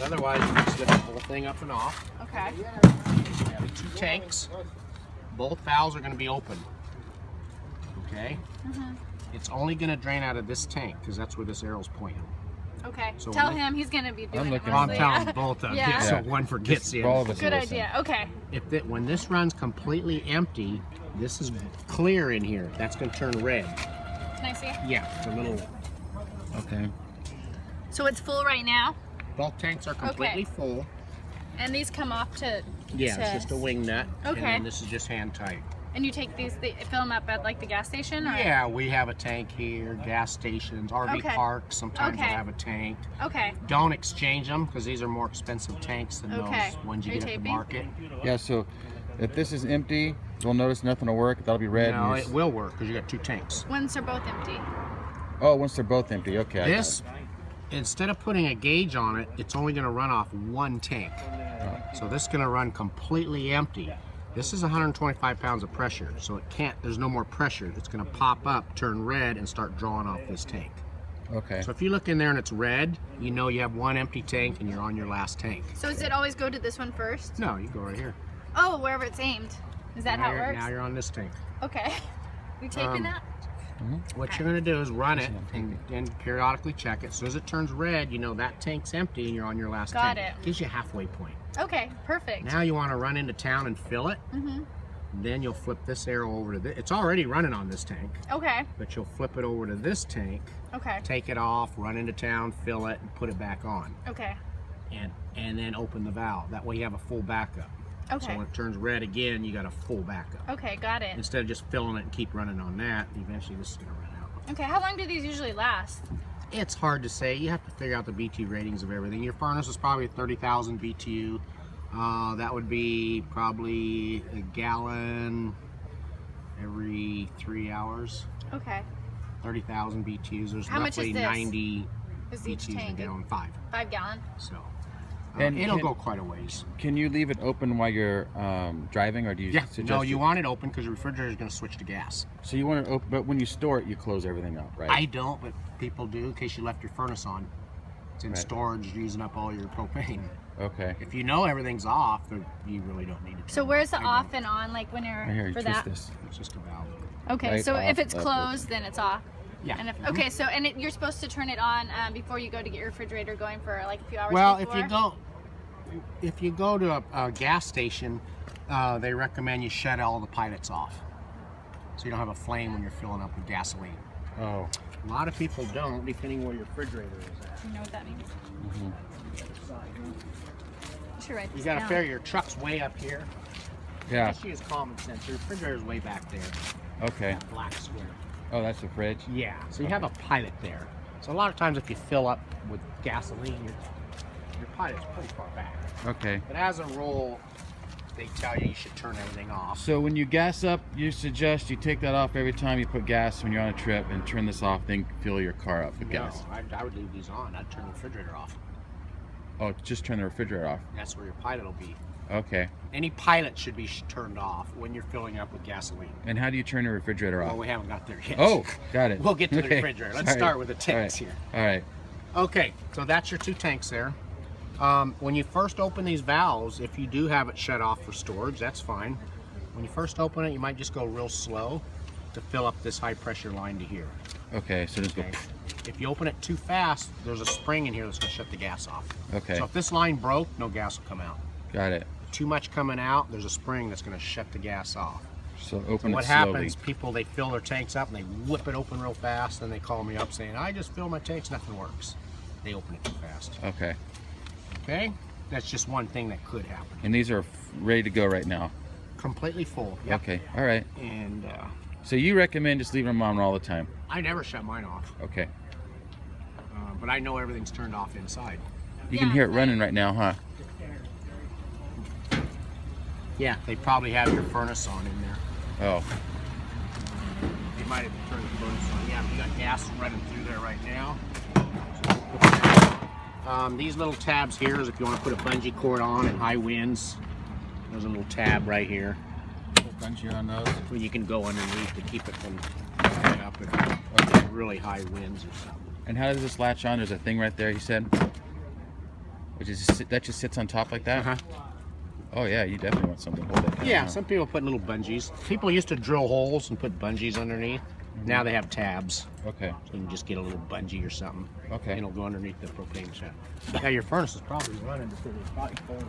Otherwise, you can slip the whole thing up and off. Okay. You have 2 tanks. Both valves are going to be open. Okay? It's only going to drain out of this tank because that's where this arrow's pointing. Okay. So Tell him he's going to be doing it. Well, I'm telling both of them, Yeah. so one forgets the other. Good idea. Okay. When this runs completely empty, this is clear in here. That's going to turn red. Can I see? Yeah, it's a little. Okay. So it's full right now? Both tanks are completely full. And these come off to... Yeah, it's just a wing nut. Okay. And then this is just hand tight. And you take these, they fill them up at like the gas station? Or? Yeah, we have a tank here, gas stations, RV parks, sometimes they'll have a tank. Okay. Don't exchange them because these are more expensive tanks than those ones you get at the market. Yeah, so if this is empty, you'll notice nothing will work. That'll be red. No, it will work because you got 2 tanks. Once they're both empty. Oh, once they're both empty, okay. This, instead of putting a gauge on it, it's only going to run off 1 tank. So this is going to run completely empty. This is 125 pounds of pressure, so it can't, there's no more pressure. It's going to pop up, turn red, and start drawing off this tank. Okay. So if you look in there and it's red, you know you have 1 empty tank and you're on your last tank. So does it always go to this one first? No, you go right here. Oh, wherever it's aimed. Is that how it works? Now you're on this tank. Okay. You taping that? What you're going to do is run it and periodically check it. As soon as it turns red, you know that tank's empty and you're on your last tank. Got it. Gives you a halfway point. Okay, perfect. Now you want to run into town and fill it. Then you'll flip this arrow over to this. It's already running on this tank. Okay. But you'll flip it over to this tank. Okay. Take it off, run into town, fill it, and put it back on. Okay. And then open the valve. That way you have a full backup. Okay. So when it turns red again, you got a full backup. Okay, got it. Instead of just filling it and keep running on that, eventually this is going to run out. Okay, how long do these usually last? It's hard to say. You have to figure out the BTU ratings of everything. Your furnace is probably 30,000 BTU. That would be probably a gallon every 3 hours. Okay. 30,000 BTUs. There's How much roughly is this? 90 Is each BTUs a tank gallon, 5. 5 gallon? So And it'll go quite a ways. Can you leave it open while you're driving, or do you suggest No, you want it open because your refrigerator is going to switch to gas. So you want it open, but when you store it, you close everything up, right? I don't, but people do in case you left your furnace on. It's in storage, using up all your propane. Okay. If you know everything's off, then you really don't need it. So where's the off and on, like when you're Right here, for twist that? this. It's just a valve. Okay, Right so if off, it's up, closed, then it's off. Yeah. And if, okay, so you're supposed to turn it on before you go to get your refrigerator going for like a few hours. Well, before? if you go to a gas station, they recommend you shut all the pilots off, so you don't have a flame when you're filling up with gasoline. Oh. A lot of people don't, depending where your refrigerator is at. You know what that means? You should write this You got to down. figure your truck's way up here. Yeah. Just use common sense. Your refrigerator's way back there. Okay. That black square. Oh, that's the fridge. Yeah. So you have a pilot there. So a lot of times, if you fill up with gasoline, your pilot's pretty far back. Okay. But as a rule, they tell you should turn everything off. So when you gas up, you suggest you take that off every time you put gas when you're on a trip, and turn this off, then fill your car up with gas. No, I would leave these on. I'd turn the refrigerator off. Oh, just turn the refrigerator off. That's where your pilot will be. Okay. Any pilot should be turned off when you're filling up with gasoline. And how do you turn the refrigerator Well, off? we haven't got there yet. Oh, got it. We'll get to the Okay. refrigerator. Let's Sorry. start with the tanks here. All right. Okay, so that's your 2 tanks there. When you first open these valves, if you do have it shut off for storage, that's fine. When you first open it, you might just go real slow to fill up this high pressure line to here. Okay, so just go. If you open it too fast, there's a spring in here that's going to shut the gas off. Okay. So if this line broke, no gas will come out. Got it. Too much coming out, there's a spring that's going to shut the gas off. So So open what it slowly. happens, people, they fill their tanks up and they whip it open real fast, and they call me up saying, I just filled my tanks, nothing works. They open it too fast. Okay. Okay? That's just one thing that could happen. And these are ready to go right now. Completely full. Yep. Okay. All right. And So you recommend just leaving them on all the time? I never shut mine off, Okay. but I know everything's turned off inside. You can hear it running right now, huh? Yeah, they probably have your furnace on in there. Oh. They might have turned the furnace on. Yeah, we got gas running through there right now. These little tabs here is if you want to put a bungee cord on at high winds. There's a little tab right here. Bungee on those. Where you can go underneath to keep it from going up at really high winds or something. And how does this latch on? There's a thing right there, you said? That just sits on top like that? Uh-huh. Oh yeah, you definitely want something to hold that down. Yeah, huh? some people put little bungees. People used to drill holes and put bungees underneath. Now they have tabs, Okay. so you can just get a little bungee or something. Okay. It'll go underneath the propane shaft. Yeah, your furnace is probably running because it's probably cold.